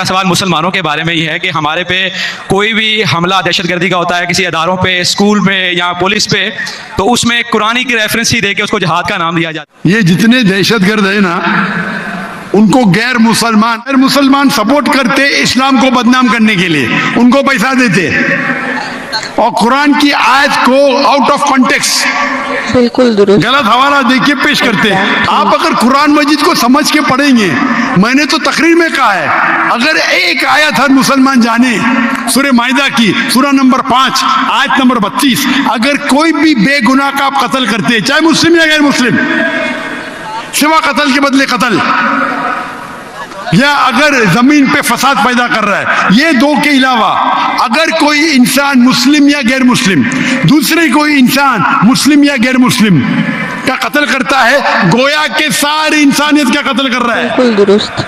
سوال مسلمانوں کے بارے میں یہ ہے کہ ہمارے پہ کوئی بھی حملہ دہشت گردی کا ہوتا ہے کسی اداروں پہ، اسکول پہ یا پولیس پہ، تو اس میں قرآن کی ریفرنس ہی دے کے اس کو جہاد کا نام دیا جاتا ہے۔ یہ جتنے دہشت گرد ہیں نا، ان کو غیر مسلمان سپورٹ کرتے اسلام کو بدنام کرنے کے لیے، ان کو پیسہ دیتے اور قرآن کی آیت کو آؤٹ آف کانٹیکسٹ بالکل درست غلط حوالہ دے کے پیش کرتے ہیں۔ آپ اگر قرآن مجید کو سمجھ کے پڑھیں گے، میں نے تو تقریر میں کہا ہے، اگر ایک آیت ہر مسلمان جانے سورہ مائدہ کی سورہ نمبر 5 آیت نمبر 32، اگر کوئی بھی بے گناہ کا آپ قتل کرتے ہیں، چاہے مسلم یا غیر مسلم، سوا قتل کے بدلے قتل، یا اگر زمین پہ فساد پیدا کر رہا ہے، یہ دو کے علاوہ اگر کوئی انسان مسلم یا غیر مسلم دوسرے کوئی انسان مسلم یا غیر مسلم کا قتل کرتا ہے، گویا کہ ساری انسانیت کا قتل کر رہا ہے۔ بالکل درست